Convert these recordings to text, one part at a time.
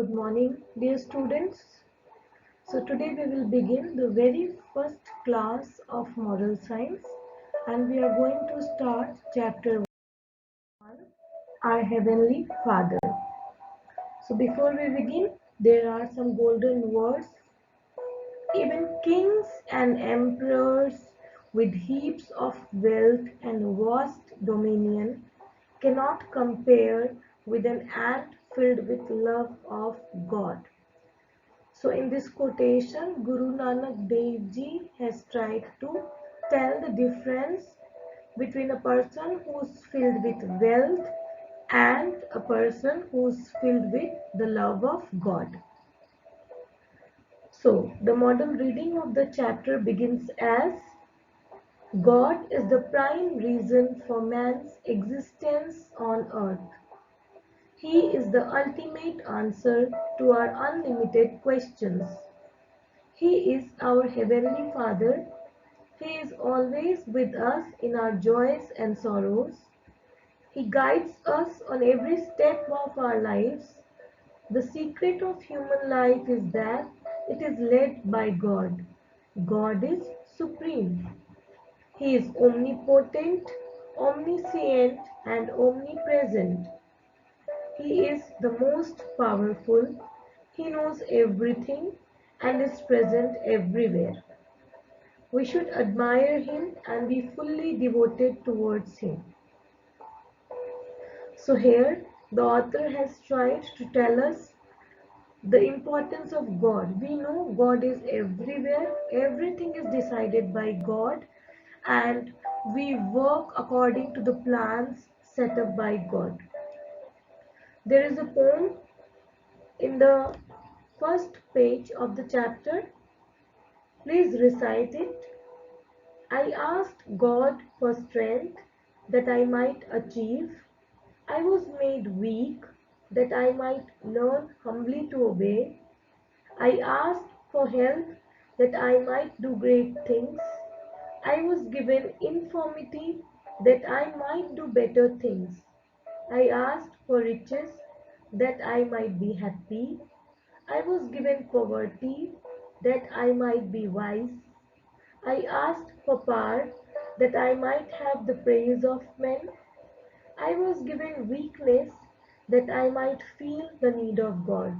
Good morning, dear students. So today we will begin the very first class of moral science, and we are going to start chapter 1, Our Heavenly Father. So before we begin, there are some golden words. Even kings and emperors with heaps of wealth and vast dominion cannot compare with an ant filled with love of God. So in this quotation, Guru Nanak Dev Ji has tried to tell the difference between a person who's filled with wealth and a person who's filled with the love of God. So the model reading of the chapter begins as God is the prime reason for man's existence on earth. He is the ultimate answer to our unlimited questions. He is our Heavenly Father. He is always with us in our joys and sorrows. He guides us on every step of our lives. The secret of human life is that it is led by God. God is supreme. He is omnipotent, omniscient, and omnipresent. He is the most powerful. He knows everything and is present everywhere. We should admire him and be fully devoted towards him. So here the author has tried to tell us the importance of God. We know God is everywhere. Everything is decided by God, and we work according to the plans set up by God. There is a poem in the first page of the chapter. Please recite it. I asked God for strength that I might achieve. I was made weak that I might learn humbly to obey. I asked for health that I might do great things. I was given infirmity that I might do better things. I asked for riches that I might be happy. I was given poverty that I might be wise. I asked for power that I might have the praise of men. I was given weakness that I might feel the need of God.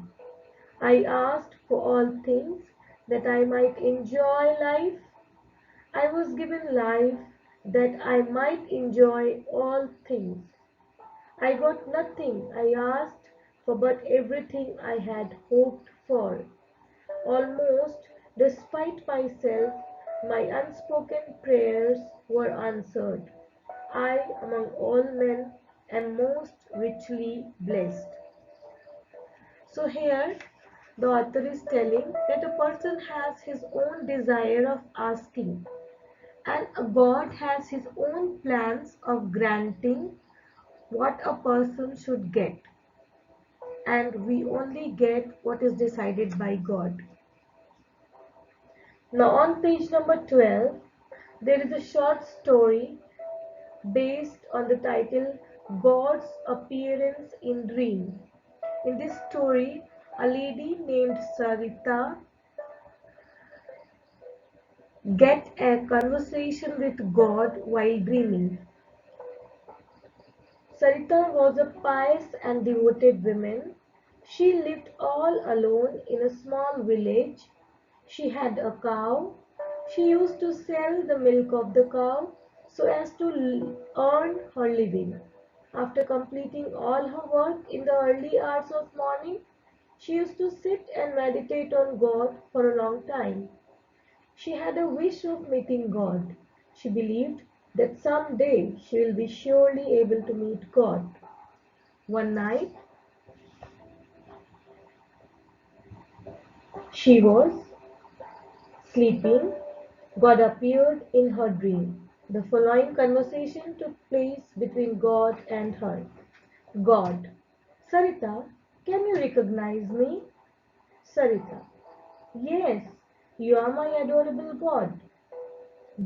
I asked for all things that I might enjoy life. I was given life that I might enjoy all things. I got nothing I asked for, but everything I had hoped for. Almost despite myself, my unspoken prayers were answered. I, among all men, am most richly blessed. So here, the author is telling that a person has his own desire of asking, and a God has his own plans of granting what a person should get, and we only get what is decided by God. Now on page number 12, there is a short story based on the title God's Appearance in Dream. In this story, a lady named Sarita get a conversation with God while dreaming. Sarita was a pious and devoted woman. She lived all alone in a small village. She had a cow. She used to sell the milk of the cow so as to earn her living. After completing all her work in the early hours of morning, she used to sit and meditate on God for a long time. She had a wish of meeting God. She believed that someday she will be surely able to meet God. One night, she was sleeping. God appeared in her dream. The following conversation took place between God and her. God: Sarita, can you recognize me? Sarita: Yes, you are my adorable God.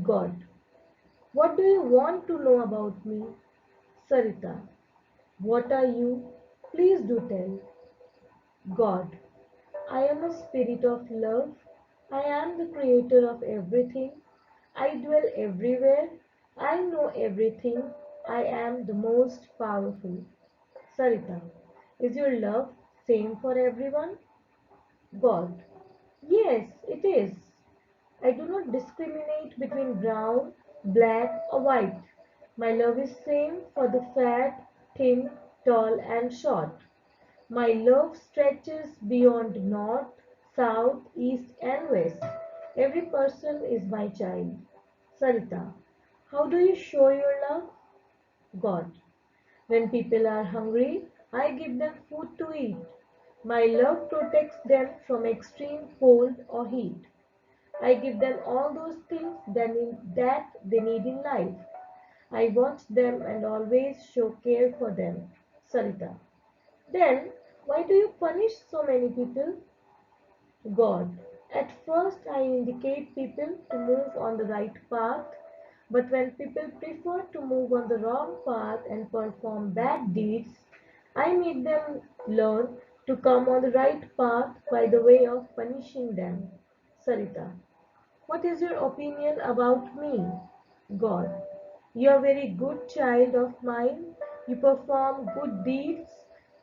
God: What do you want to know about me? Sarita: What are you? Please do tell. God. I am a spirit of love. I am the creator of everything. I dwell everywhere. I know everything. I am the most powerful. Sarita, is your love same for everyone? God. Yes, it is. I do not discriminate between brown, black or white. My love is same for the fat, thin, tall and short. My love stretches beyond north, south, east and west. Every person is my child. Sarita, how do you show your love? God. When people are hungry, I give them food to eat. My love protects them from extreme cold or heat. I give them all those things that they need in life. I watch them and always show care for them. Sarita. Then, why do you punish so many people? God. At first, I indicate people to move on the right path, but when people prefer to move on the wrong path and perform bad deeds, I make them learn to come on the right path by the way of punishing them. Sarita. What is your opinion about me? God. You are a very good child of mine. You perform good deeds.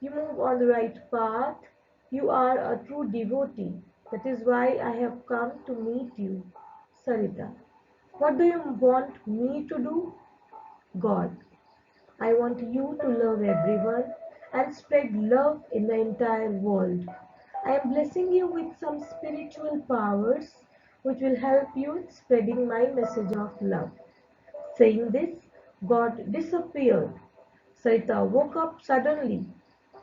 You move on the right path. You are a true devotee. That is why I have come to meet you. Sarita. What do you want me to do? God. I want you to love everyone and spread love in the entire world. I am blessing you with some spiritual powers which will help you in spreading my message of love. Saying this, God disappeared. Sarita woke up suddenly.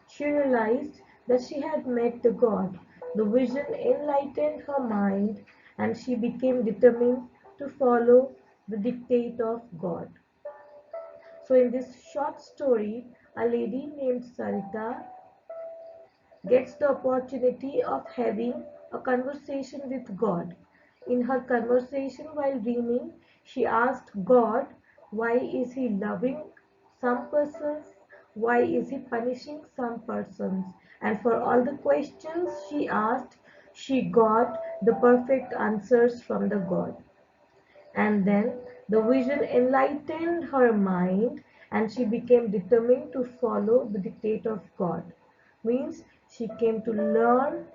She realized that she had met the God. The vision enlightened her mind and she became determined to follow the dictate of God. So in this short story, a lady named Sarita gets the opportunity of having a conversation with God. In her conversation while dreaming, she asked God, why is he loving some persons? Why is he punishing some persons? And for all the questions she asked, she got the perfect answers from the God. And then the vision enlightened her mind and she became determined to follow the dictate of God. Means she came to learn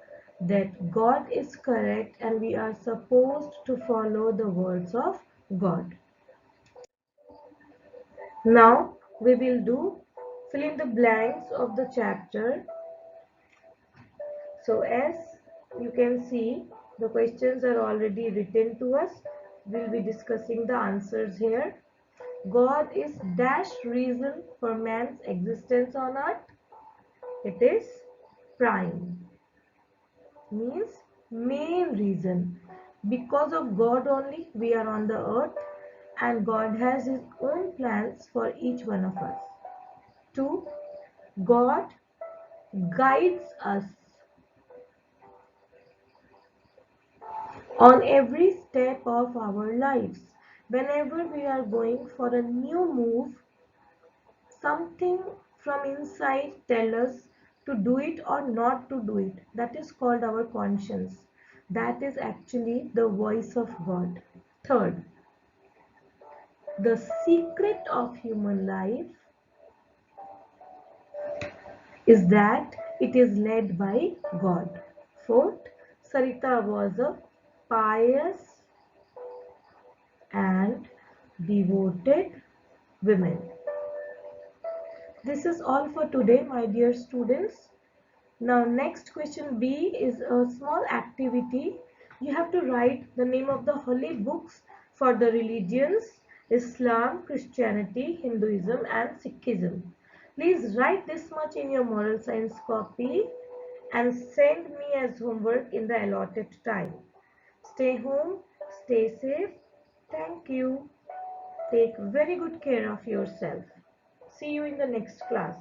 that God is correct and we are supposed to follow the words of God. Now we will do fill in the blanks of the chapter. So as you can see, the questions are already written to us. We'll be discussing the answers here. God is dash reason for man's existence on earth. It is prime, means main reason. Because of God only we are on the earth and God has his own plans for each one of us. 2. God guides us on every step of our lives. Whenever we are going for a new move, something from inside tell us to do it or not to do it. That is called our conscience. That is actually the voice of God. Third, the secret of human life is that it is led by God. Fourth, Sarita was a pious and devoted woman. This is all for today, my dear students. Now next question B is a small activity. You have to write the name of the holy books for the religions Islam, Christianity, Hinduism and Sikhism. Please write this much in your moral science copy and send me as homework in the allotted time. Stay home, stay safe. Thank you. Take very good care of yourself. See you in the next class.